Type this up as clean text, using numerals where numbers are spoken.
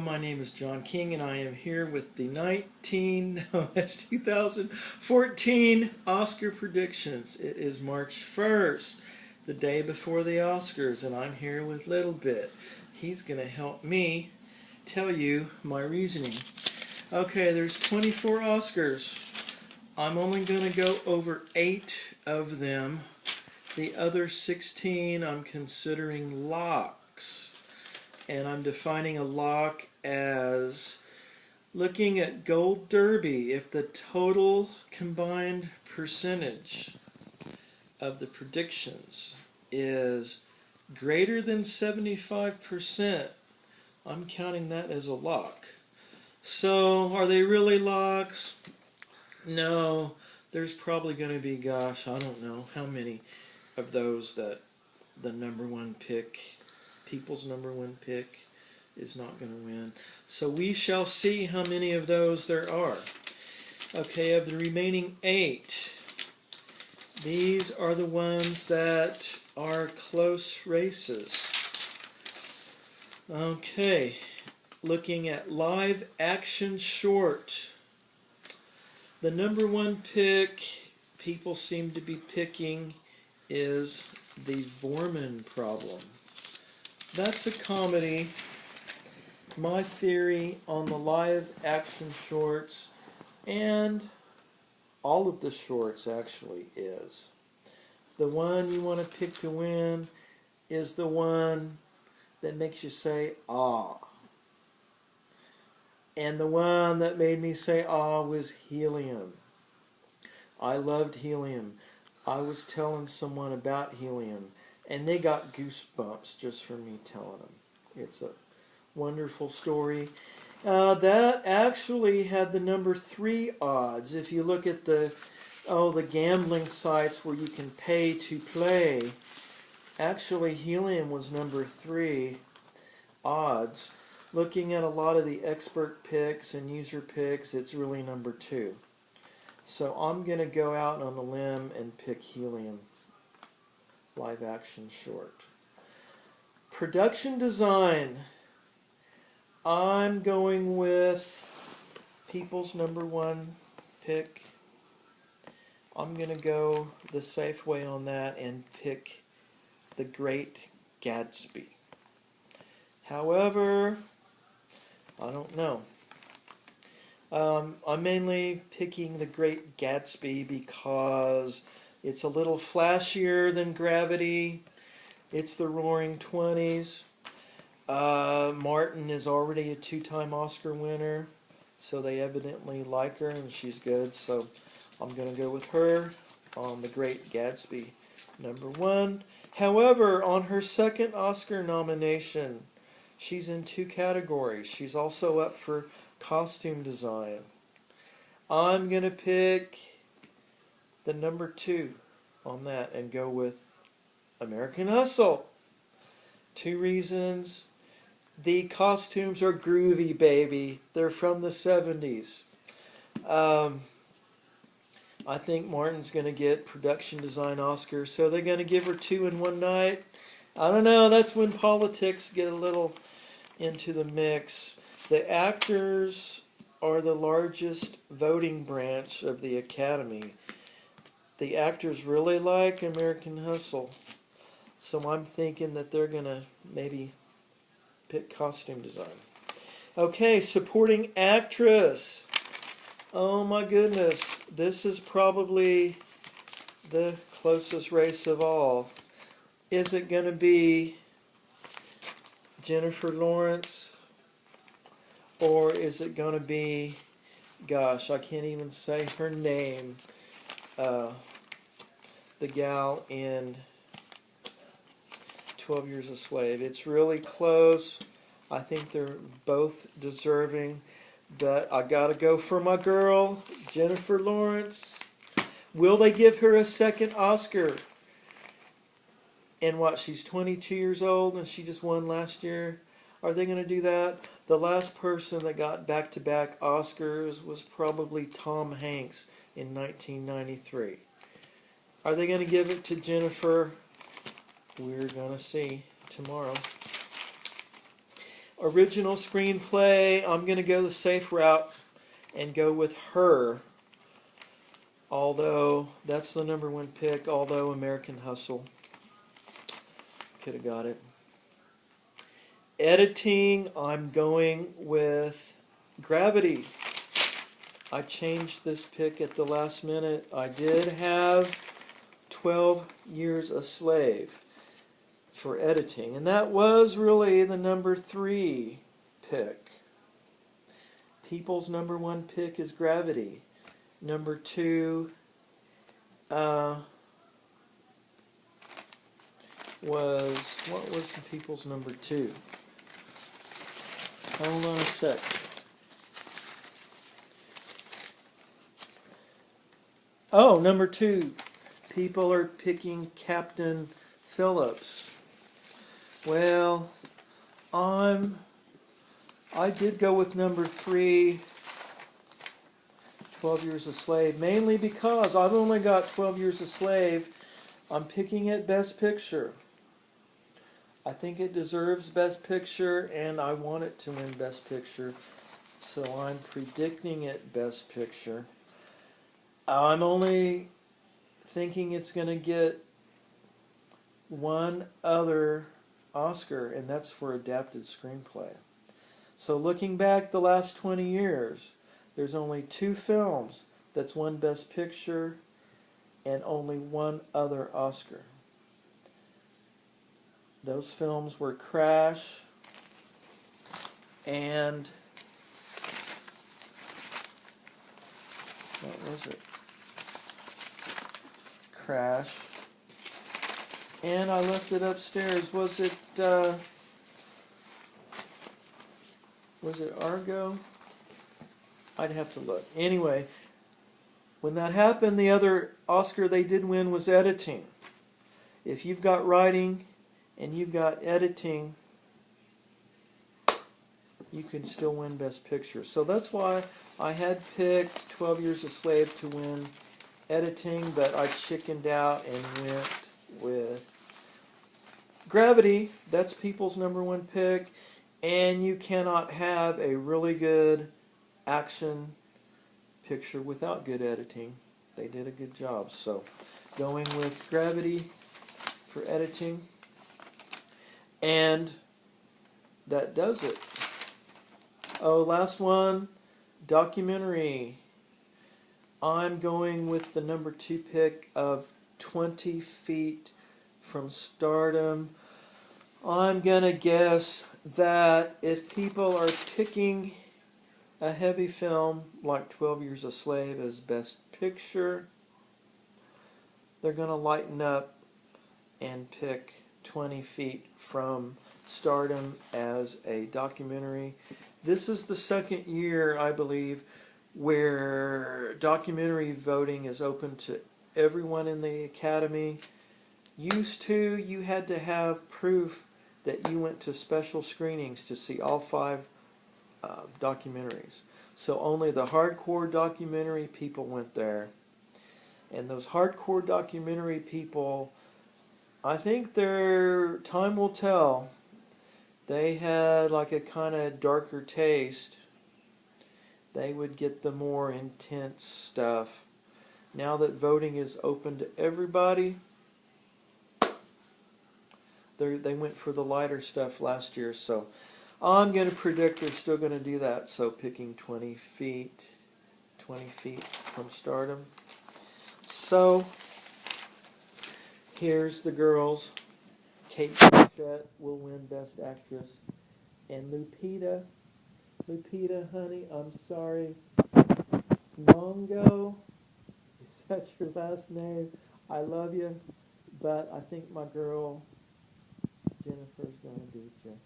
My name is John King, and I am here with the 2014 Oscar predictions. It is March 1st, the day before the Oscars, and I'm here with Little Bit. He's going to help me tell you my reasoning. Okay, there's 24 Oscars. I'm only going to go over 8 of them. The other 16 I'm considering locks. And I'm defining a lock as looking at Gold Derby. If the total combined percentage of the predictions is greater than 75%, I'm counting that as a lock. So, are they really locks? No, there's probably going to be, gosh, I don't know how many of those that the number one pick, people's number one pick, is not going to win. So we shall see how many of those there are. Okay, of the remaining 8, these are the ones that are close races. Okay, looking at live action short. The number one pick people seem to be picking is The Vorman Problem. That's a comedy. My theory on the live action shorts, and all of the shorts actually, is the one you want to pick to win is the one that makes you say, ah. And the one that made me say, ah, was Helium. I loved Helium. I was telling someone about Helium, and they got goosebumps just from me telling them. It's a wonderful story. That actually had the number 3 odds. If you look at the gambling sites where you can pay to play, actually Helium was number 3 odds. Looking at a lot of the expert picks and user picks, it's really number 2. So I'm going to go out on a limb and pick Helium live action short. Production design. I'm going with people's number 1 pick. I'm going to go the safe way on that and pick The Great Gatsby. However, I don't know. I'm mainly picking The Great Gatsby because it's a little flashier than Gravity. It's the Roaring Twenties. Martin is already a 2-time Oscar winner, so they evidently like her and she's good. So I'm going to go with her on The Great Gatsby, number 1. However, on her second Oscar nomination, she's in 2 categories. She's also up for costume design. I'm going to pick the number 2 on that and go with American Hustle. 2 reasons. The costumes are groovy, baby. They're from the 70s. I think Martin's going to get production design Oscar, so they're going to give her 2 in one night. I don't know. That's when politics get a little into the mix. The actors are the largest voting branch of the Academy. The actors really like American Hustle, so I'm thinking that they're going to maybe pick costume design. Okay, supporting actress. Oh my goodness, this is probably the closest race of all. Is it going to be Jennifer Lawrence? Or is it going to be, gosh, I can't even say her name, the gal in 12 Years a Slave. It's really close. I think they're both deserving, but I got to go for my girl, Jennifer Lawrence. Will they give her a second Oscar? And what, she's 22 years old and she just won last year? Are they going to do that? The last person that got back-to-back Oscars was probably Tom Hanks in 1993. Are they going to give it to Jennifer? We're going to see tomorrow. Original screenplay, I'm going to go the safe route and go with Her. Although, that's the #1 pick, although American Hustle could have got it. Editing, I'm going with Gravity. I changed this pick at the last minute. I did have 12 Years a Slave for editing, and that was really the #3 pick. People's #1 pick is Gravity. #2 what was the people's #2? Hold on a sec. Oh, #2. People are picking Captain Phillips. Well, I did go with #3, 12 Years a Slave, mainly because I've only got 12 Years a Slave. I'm picking it Best Picture. I think it deserves Best Picture, and I want it to win Best Picture, so I'm predicting it Best Picture. I'm only thinking it's going to get one other Oscar, and that's for Adapted Screenplay. So looking back the last 20 years, there's only 2 films that's won Best Picture and only one other Oscar. Those films were Crash and what was it? Crash. And I left it upstairs. Was it Argo? I'd have to look. Anyway, when that happened, the other Oscar they did win was editing. If you've got writing and you've got editing, you can still win Best Picture. So that's why I had picked 12 Years a Slave to win editing, but I chickened out and went with Gravity. That's people's #1 pick, and you cannot have a really good action picture without good editing. They did a good job. So going with Gravity for editing, and that does it. Oh, last one, documentary. I'm going with the #2 pick of 20 Feet from Stardom. I'm going to guess that if people are picking a heavy film like 12 Years a Slave as Best Picture, they're going to lighten up and pick 20 Feet from Stardom as a documentary. This is the second year, I believe, where documentary voting is open to everyone in the Academy. Used to, you had to have proof that you went to special screenings to see all 5 documentaries. So only the hardcore documentary people went there. And those hardcore documentary people, I think their time will tell. They had like a kind of darker taste. They would get the more intense stuff. Now that voting is open to everybody, they went for the lighter stuff last year. So I'm going to predict they're still going to do that. So picking 20 Feet from Stardom. So here's the girls. Kate Blanchett will win Best Actress. And Lupita, honey, I'm sorry. Nyong'o, is that your last name? I love you, but I think my girl Jennifer's going to beat you.